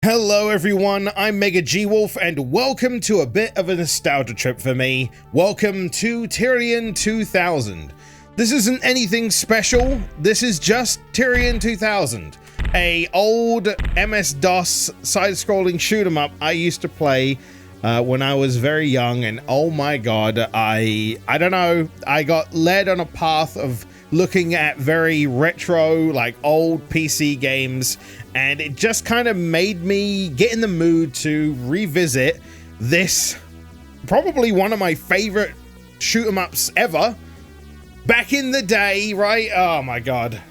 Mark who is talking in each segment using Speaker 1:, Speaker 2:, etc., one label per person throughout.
Speaker 1: Hello everyone, I'm MegaGWolf and welcome to a bit of a nostalgia trip for me. Welcome to Tyrion 2000. This isn't anything special, this is just Tyrion 2000. A old MS-DOS side-scrolling shoot 'em up I used to play when I was very young, and oh my god, I don't know, I got led on a path of looking at very retro, like old PC games, and it just kind of made me get in the mood to revisit this, probably one of my favorite shoot 'em ups ever back in the day, right? Oh my god.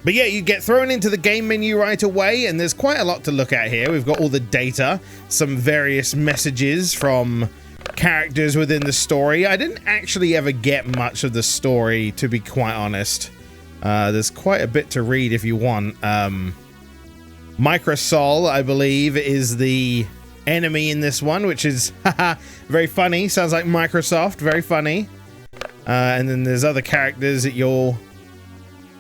Speaker 1: But yeah, you get thrown into the game menu right away, and there's quite a lot to look at here. We've got all the data, some various messages from characters within the story. I didn't actually ever get much of the story, to be quite honest. There's quite a bit to read if you want. Microsol, I believe, is the enemy in this one, which is very funny. Sounds like Microsoft, very funny. And then there's other characters that you'll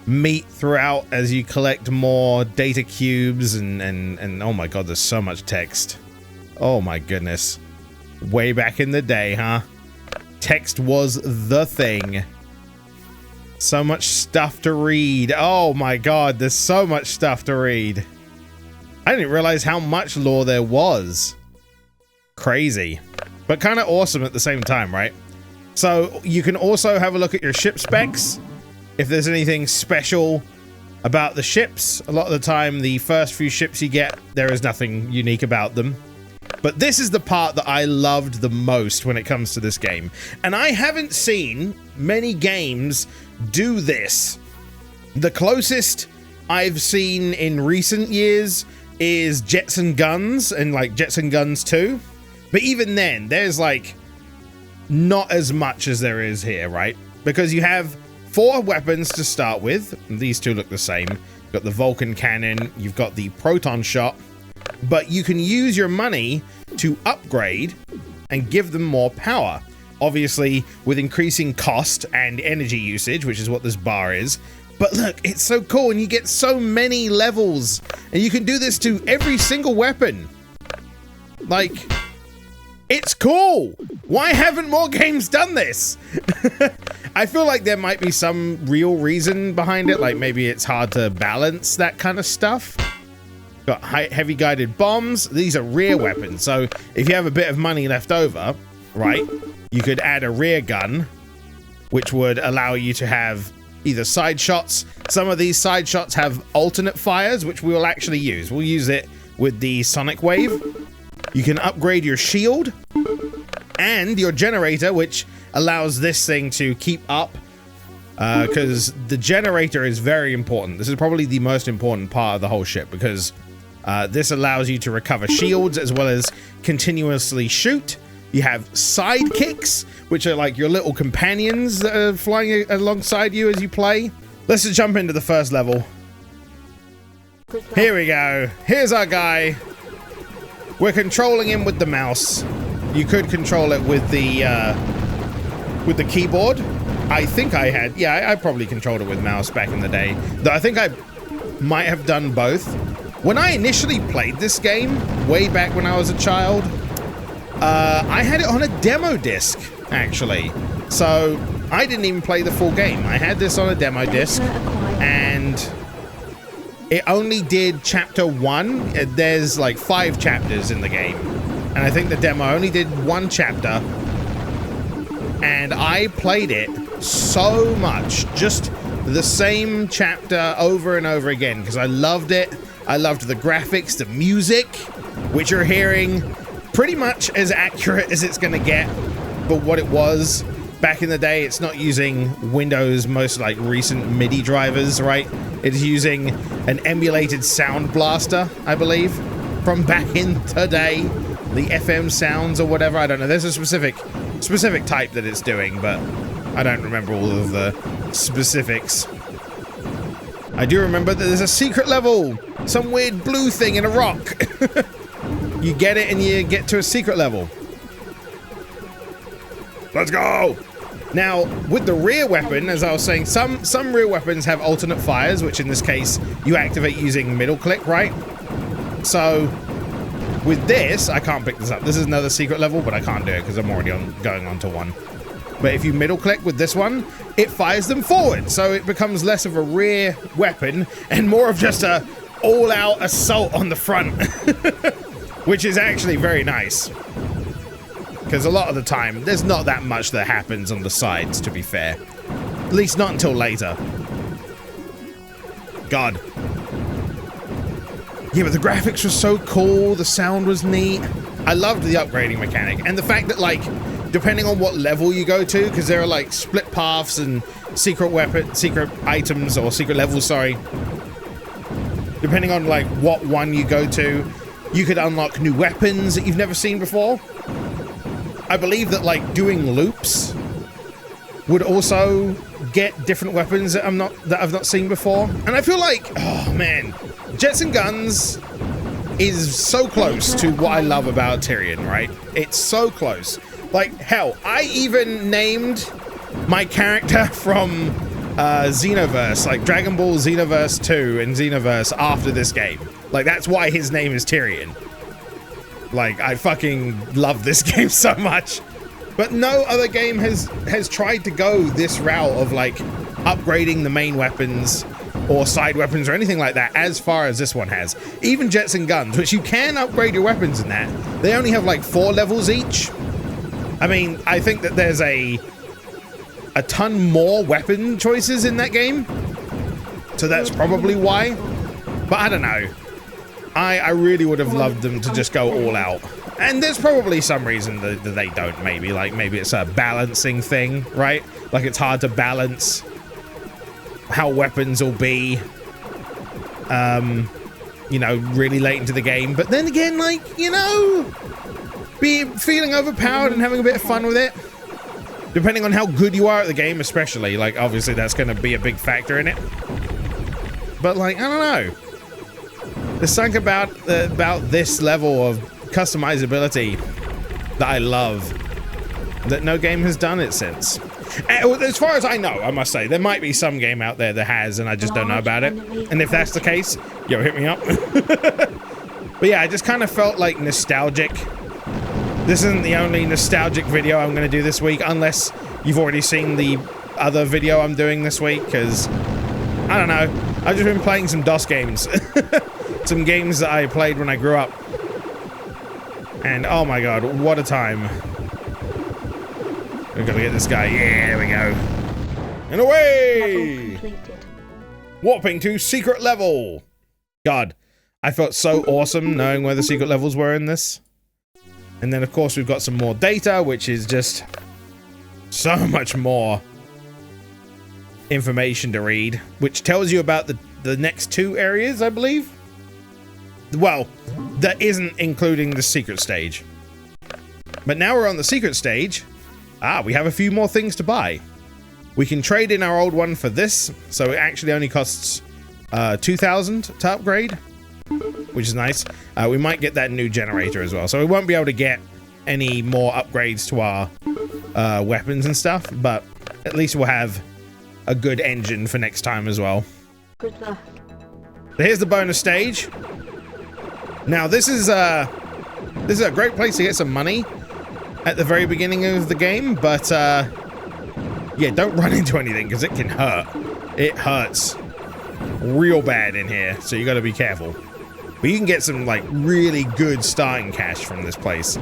Speaker 1: meet throughout as you collect more data cubes, and oh my god, there's so much text. Oh my goodness. Way back in the day, huh? Text was the thing. So much stuff to read. Oh my god, there's so much stuff to read. I didn't realize how much lore there was. Crazy. But kind of awesome at the same time, right? So you can also have a look at your ship specs. If there's anything special about the ships. A lot of the time, the first few ships you get, there is nothing unique about them. But this is the part that I loved the most when it comes to this game. And I haven't seen many games do this. The closest I've seen in recent years is Jets and Guns and like Jets and Guns 2. But even then, there's like not as much as there is here, right? Because you have 4 weapons to start with. These two look the same. You've got the Vulcan cannon, you've got the proton shot, but you can use your money to upgrade and give them more power. Obviously, with increasing cost and energy usage, which is what this bar is. But look, it's so cool, and you get so many levels, and you can do this to every single weapon. Like, it's cool. Why haven't more games done this? I feel like there might be some real reason behind it, like maybe it's hard to balance that kind of stuff. Got heavy guided bombs. These are rear weapons, so if you have a bit of money left over, right, you could add a rear gun, which would allow you to have either side shots. Some of these side shots have alternate fires, which we will actually use. We'll use it with the sonic wave. You can upgrade your shield and your generator, which allows this thing to keep up, because the generator is very important. This is probably the most important part of the whole ship, because this allows you to recover shields as well as continuously shoot. You have sidekicks, which are like your little companions that are flying alongside you as you play. Let's just jump into the first level. Here we go. Here's our guy. We're controlling him with the mouse. You could control it with the keyboard. I think I had, yeah, I probably controlled it with mouse back in the day. Though I think I might have done both. When I initially played this game, way back when I was a child, I had it on a demo disc, actually. So I didn't even play the full game. I had this on a demo disc, and it only did chapter 1. There's like 5 chapters in the game, and I think the demo only did 1 chapter. And I played it so much, just the same chapter over and over again, because I loved it. I loved the graphics, the music, which you're hearing pretty much as accurate as it's going to get for what it was back in the day. It's not using Windows' most like recent MIDI drivers, right? It's using an emulated sound blaster, I believe, from back in today. The FM sounds or whatever, I don't know. There's a specific type that it's doing, but I don't remember all of the specifics. I do remember that there's a secret level, some weird blue thing in a rock. You get it and you get to a secret level. Let's go! Now, with the rear weapon, as I was saying, some rear weapons have alternate fires, which in this case, you activate using middle click, right? So, With this, I can't pick this up. This is another secret level, but I can't do it because I'm already going on to one. But if you middle click with this one, it fires them forward. So it becomes less of a rear weapon and more of just a all-out assault on the front, which is actually very nice. Because a lot of the time, there's not that much that happens on the sides, to be fair. At least not until later. God. Yeah, but the graphics were so cool, the sound was neat. I loved the upgrading mechanic, and the fact that, like, depending on what level you go to, because there are, like, split paths and secret items, or secret levels, sorry. Depending on, like, what one you go to, you could unlock new weapons that you've never seen before. I believe that, like, doing loops would also get different weapons that I've not seen before. And I feel like, oh man, Jets and Guns is so close to what I love about Tyrion, right? It's so close. Like, hell, I even named my character from Xenoverse, like Dragon Ball Xenoverse 2 and Xenoverse after this game. Like, that's why his name is Tyrion. Like, I fucking love this game so much. But no other game has tried to go this route of, like, upgrading the main weapons or side weapons or anything like that as far as this one has. Even Jets and Guns, which you can upgrade your weapons in that, they only have, like, 4 levels each. I mean, I think that there's a ton more weapon choices in that game. So that's probably why. But I don't know. I really would have loved them to just go all out. And there's probably some reason that they don't, maybe. Like, maybe it's a balancing thing, right? Like, it's hard to balance how weapons will be, you know, really late into the game. But then again, like, you know, feeling overpowered and having a bit of fun with it. Depending on how good you are at the game, especially. Like, obviously, that's going to be a big factor in it. But, like, I don't know. There's something about this level of customizability that I love, that no game has done it since. As far as I know, I must say, there might be some game out there that has, and I just don't know about it. And if that's the case, yo, hit me up. But yeah, I just kind of felt like nostalgic. This isn't the only nostalgic video I'm going to do this week, unless you've already seen the other video I'm doing this week, because, I don't know, I've just been playing some DOS games. Some games that I played when I grew up. And oh my god, what a time. We're gonna get this guy. Yeah, there we go. And away! Warping to secret level. God, I felt so awesome knowing where the secret levels were in this. And then of course we've got some more data, which is just so much more information to read, which tells you about the next 2 areas, I believe. Well, that isn't including the secret stage. But now we're on the secret stage. We have a few more things to buy. We can trade in our old one for this, so it actually only costs 2,000 to upgrade, which is nice. We might get that new generator as well, so we won't be able to get any more upgrades to our weapons and stuff, but at least we'll have a good engine for next time as well.
Speaker 2: Good luck.
Speaker 1: So here's the bonus stage. Now this is a great place to get some money at the very beginning of the game, but yeah, don't run into anything because it can hurt. It hurts real bad in here, so you got to be careful. But you can get some like really good starting cash from this place.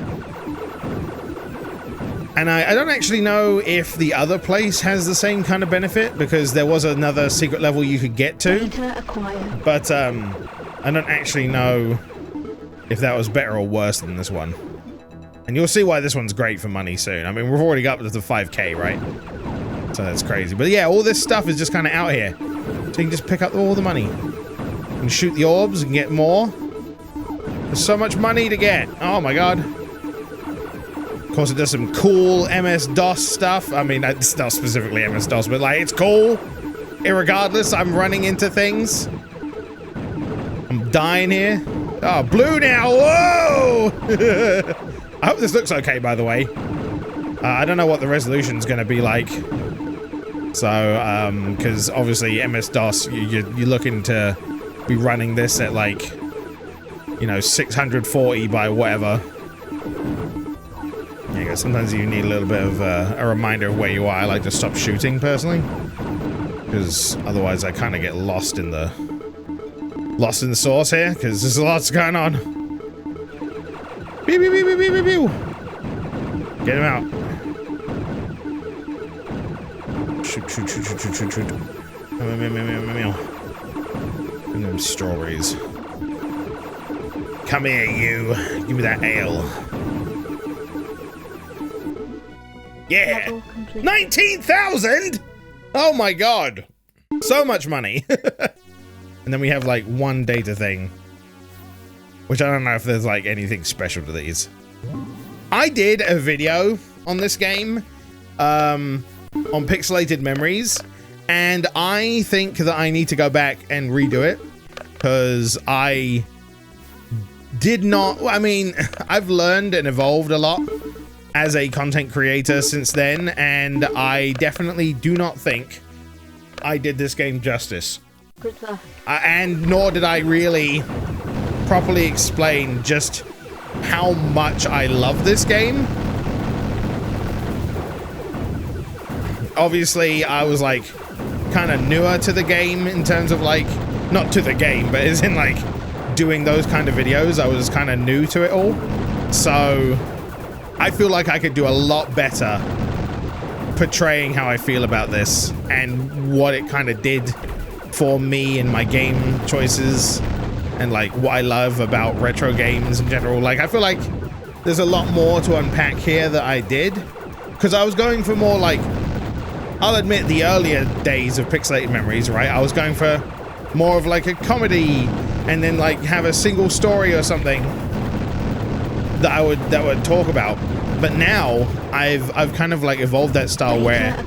Speaker 1: And I don't actually know if the other place has the same kind of benefit, because there was another secret level you could get to. But I don't actually know if that was better or worse than this one. And you'll see why this one's great for money soon. I mean, we've already got to the 5k, right? So that's crazy. But yeah, all this stuff is just kind of out here. So you can just pick up all the money. And shoot the orbs and get more. There's so much money to get. Oh my god. Of course, it does some cool MS-DOS stuff. I mean, it's not specifically MS-DOS, but like, it's cool. Irregardless, I'm running into things. I'm dying here. Oh, blue now. Whoa! I hope this looks okay, by the way. I don't know what the resolution's going to be like. So, because obviously MS-DOS, you're looking to be running this at like you know, 640 by whatever. There you go. Sometimes you need a little bit of a reminder of where you are. I like to stop shooting personally, because otherwise I kind of get lost in the sauce here, because there's lots going on. Pew, pew, pew, pew, pew, pew. Get him out. Shoot, shoot, shoot, shoot, shoot, shoot, shoot. And them strawberries. Come here, you. Give me that ale. Yeah. 19,000? Oh my god. So much money. And then we have like one data thing, which I don't know if there's like anything special to these. I did a video on this game on pixelated memories, and I think that I need to go back and redo it, because I did not, I mean, I've learned and evolved a lot as a content creator since then, and I definitely do not think I did this game justice. And nor did I really properly explain just how much I love this game. Obviously, I was like kind of newer to the game in terms of like, not to the game, but as in like doing those kind of videos. I was kind of new to it all. So I feel like I could do a lot better portraying how I feel about this and what it kind of did for me and my game choices, and like what I love about retro games in general. Like, I feel like there's a lot more to unpack here that I did, because I was going for more like, I'll admit, the earlier days of pixelated memories, right? I was going for more of like a comedy, and then like have a single story or something that I would talk about. But now I've kind of like evolved that style where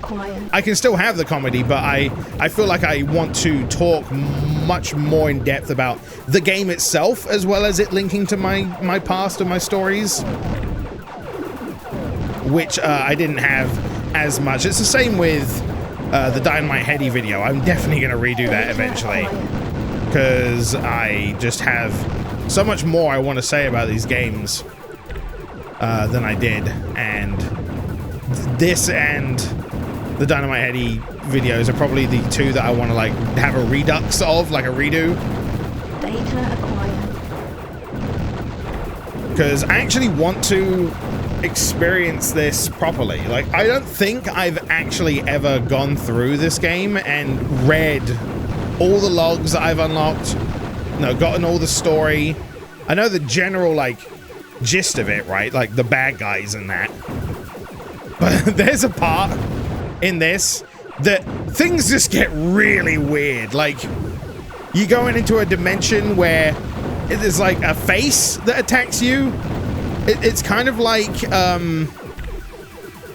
Speaker 1: I can still have the comedy, but I feel like I want to talk much more in depth about the game itself, as well as it linking to my past and my stories, which I didn't have as much. It's the same with the Dynamite Heady video. I'm definitely going to redo that eventually, because I just have so much more I want to say about these games than I did, and this and the Dynamite Heady videos are probably the two that I want to like have a redux of, like a redo.
Speaker 2: Data acquired.
Speaker 1: Because I actually want to experience this properly. Like, I don't think I've actually ever gone through this game and read all the logs that I've unlocked, gotten all the story. I know the general like gist of it, right? Like the bad guys and that. But there's a part in this that things just get really weird. Like, you going into a dimension where there's like a face that attacks you. It's kind of like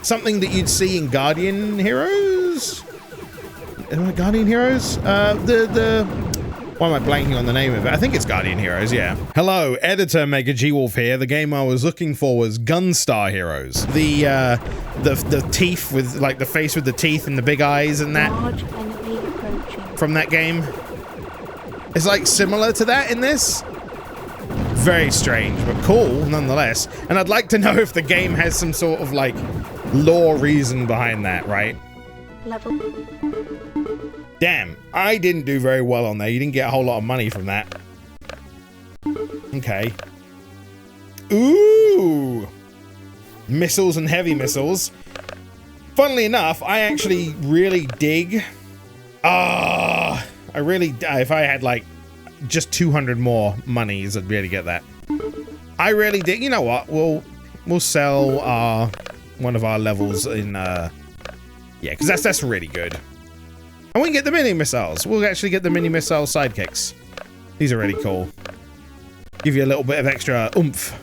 Speaker 1: something that you'd see in Guardian Heroes. Guardian Heroes? Why am I blanking on the name of it? I think it's Guardian Heroes, yeah. Hello, editor MegaGWolf here. The game I was looking for was Gunstar Heroes. The teeth with, like, the face with the teeth and the big eyes and that.
Speaker 2: Large enemy approaching.
Speaker 1: From that game. It's, like, similar to that in this. Very strange, but cool, nonetheless. And I'd like to know if the game has some sort of, like, lore reason behind that, right?
Speaker 2: Level.
Speaker 1: Damn, I didn't do very well on there. You didn't get a whole lot of money from that. Okay. Ooh! Missiles and heavy missiles. Funnily enough, I actually really dig... I really... If I had, like, just 200 more monies, I'd be able to get that. I really dig... You know what? We'll sell one of our levels in... Yeah, because that's really good. And we can get the mini missiles. We'll actually get the mini missile sidekicks. These are really cool. Give you a little bit of extra oomph.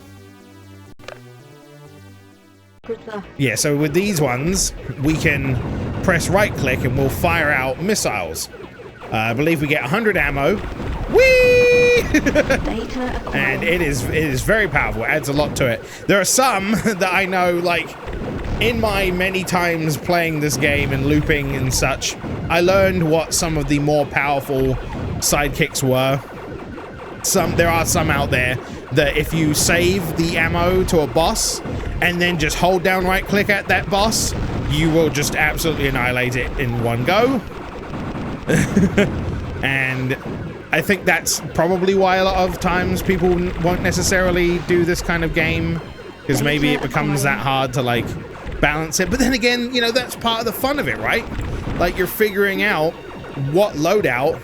Speaker 1: Yeah, so with these ones, we can press right click and we'll fire out missiles. I believe we get 100 ammo. Whee! And it is very powerful. It adds a lot to it. There are some that I know, like, in my many times playing this game and looping and such, I learned what some of the more powerful sidekicks were. there are some out there that if you save the ammo to a boss and then just hold down right click at that boss, you will just absolutely annihilate it in one go. And I think that's probably why a lot of times people won't necessarily do this kind of game, because maybe it becomes that hard to like balance it. But then again, you know, that's part of the fun of it, right? Like, you're figuring out what loadout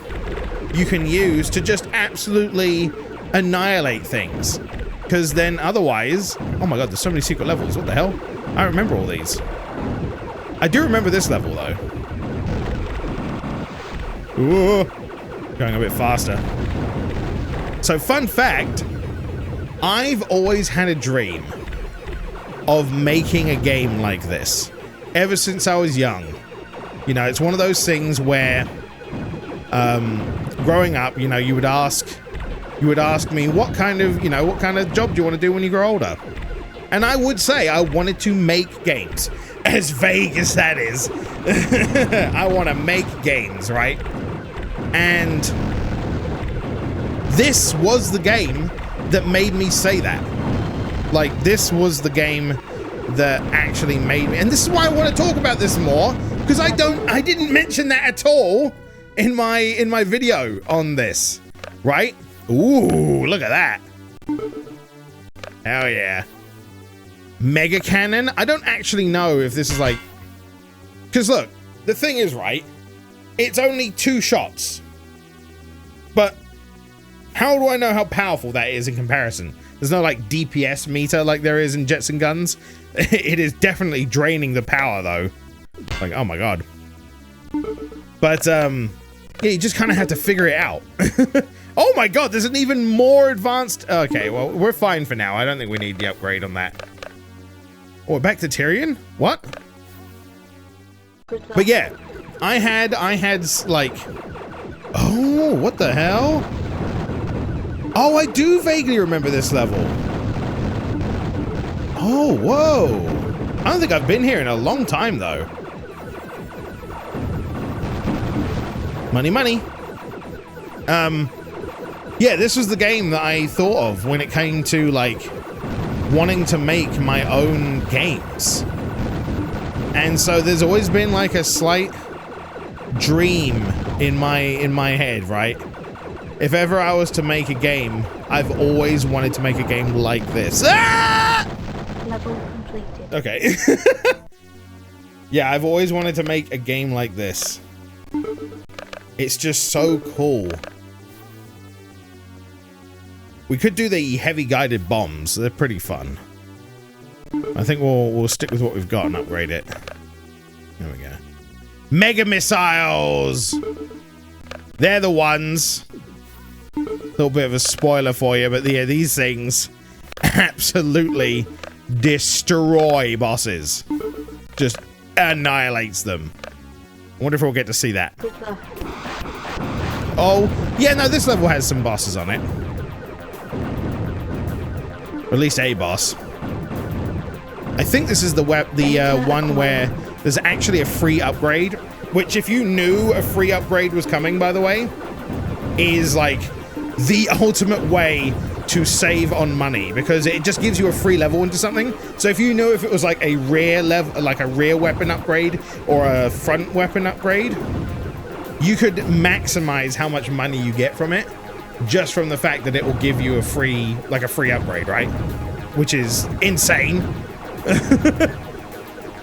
Speaker 1: you can use to just absolutely annihilate things, because then otherwise, oh my god, there's so many secret levels. What the hell? I remember all these. I do remember this level though. Ooh, going a bit faster. So, fun fact, I've always had a dream of making a game like this ever since I was young. You know, it's one of those things where growing up, you know, you would ask me, what kind of job do you want to do when you grow older? And I would say I wanted to make games. As vague as that is. I want to make games, right? And this was the game that made me say that. Like, this was the game that actually made me, and this is why I want to talk about this more, because I didn't mention that at all in my video on this, right? Ooh, look at that. Hell yeah. Mega cannon. I don't actually know if this is like, because look, the thing is, right, it's only 2 shots, but how do I know how powerful that is in comparison? There's no like DPS meter like there is in jets and guns. It is definitely draining the power though. Like, oh my god. But yeah, you just kind of have to figure it out. Oh my god, there's an even more advanced. Okay, well, we're fine for now. I don't think we need the upgrade on that. Oh, we're back to Tyrion? What? But yeah, I had like, oh, what the hell? Oh, I do vaguely remember this level. Oh, whoa. I don't think I've been here in a long time, though. Money, money. Yeah, this was the game that I thought of when it came to, like, wanting to make my own games. And so there's always been, like, a slight dream in my head, right? If ever I was to make a game, I've always wanted to make a game like this. Ah!
Speaker 2: Level completed.
Speaker 1: Okay. Yeah, I've always wanted to make a game like this. It's just so cool. We could do the heavy guided bombs. They're pretty fun. I think we'll stick with what we've got and upgrade it. There we go. Mega missiles! They're the ones. A little bit of a spoiler for you, but yeah, these things absolutely destroy bosses. Just annihilates them. I wonder if we'll get to see that. Oh, yeah, no, this level has some bosses on it. Or at least a boss. I think this is the one where there's actually a free upgrade, which, if you knew a free upgrade was coming, by the way, is like the ultimate way to save on money, because it just gives you a free level into something. So if you knew if it was like a rear level, like a rear weapon upgrade or a front weapon upgrade, you could maximize how much money you get from it just from the fact that it will give you a free upgrade, right? Which is insane.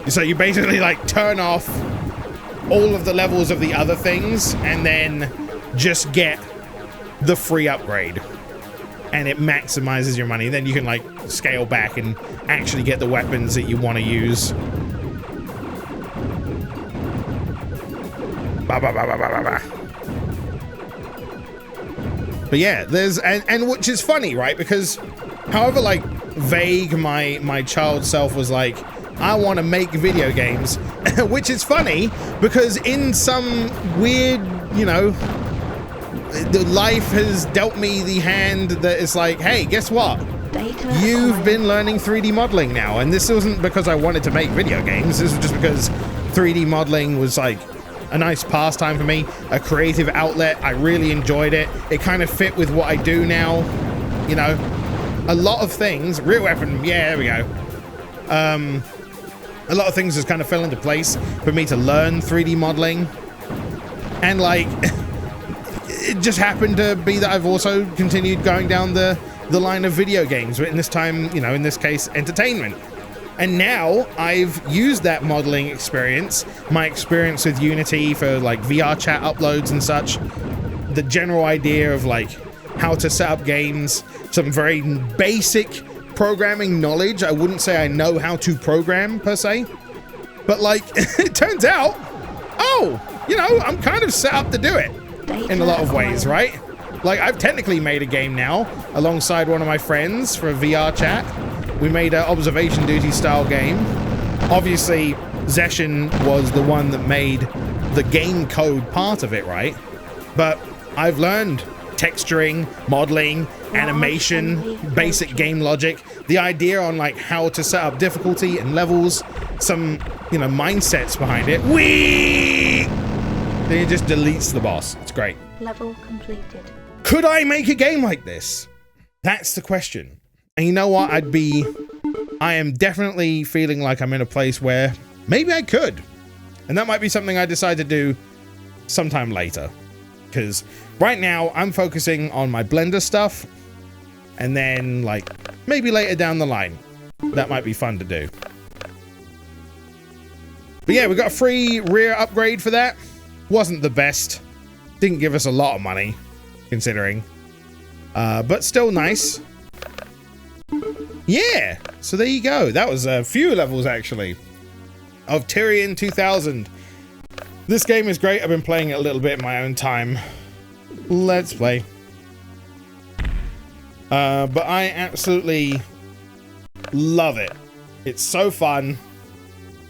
Speaker 1: So you basically like turn off all of the levels of the other things and then just get the free upgrade, and it maximizes your money. Then you can like scale back and actually get the weapons that you want to use. Bah, bah, bah, bah, bah, bah. But yeah, there's and which is funny, right? Because however like vague my child self was, like, I want to make video games, which is funny because in some weird, you know, the life has dealt me the hand that is like, hey, guess what? You've been learning 3D modeling now. And this wasn't because I wanted to make video games. This was just because 3D modeling was like a nice pastime for me, a creative outlet. I really enjoyed it. It kind of fit with what I do now. You know, a lot of things, real weapon, yeah, there we go. A lot of things just kind of fell into place for me to learn 3D modeling. And like, it just happened to be that I've also continued going down the line of video games, but in this time, you know, in this case, entertainment. And now I've used that modeling experience, my experience with Unity for like VR chat uploads and such, the general idea of like how to set up games, some very basic programming knowledge. I wouldn't say I know how to program per se, but like it turns out, oh, you know, I'm kind of set up to do it in a lot of ways, right? Like I've technically made a game now alongside one of my friends for a VR chat. We made an observation duty style game. Obviously, Zeshin was the one that made the game code part of it, right? But I've learned texturing, modeling, animation, basic game logic, the idea on like how to set up difficulty and levels, some, you know, mindsets behind it. Whee! Then it just deletes the boss. It's great.
Speaker 2: Level completed.
Speaker 1: Could I make a game like this? That's the question. And you know what? I am definitely feeling like I'm in a place where maybe I could. And that might be something I decide to do sometime later. Because right now I'm focusing on my Blender stuff. And then like maybe later down the line, that might be fun to do. But yeah, we got a free rear upgrade for that. Wasn't the best. Didn't give us a lot of money, considering. But still nice. Yeah, so there you go. That was a few levels, actually, of Tyrion 2000. This game is great. I've been playing it a little bit in my own time. Let's play. But I absolutely love it. It's so fun.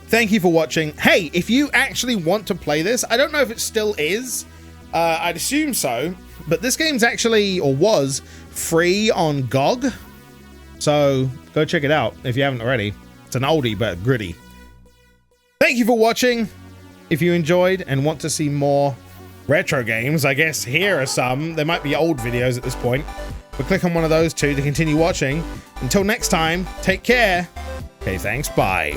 Speaker 1: Thank you for watching. Hey, if you actually want to play this, I don't know if it still is. I'd assume so. But this game's actually, or was, free on GOG. So go check it out if you haven't already. It's an oldie but gritty. Thank you for watching. If you enjoyed and want to see more retro games, I guess here are some. There might be old videos at this point, but click on one of those two to continue watching. Until next time, take care. Okay, thanks, bye.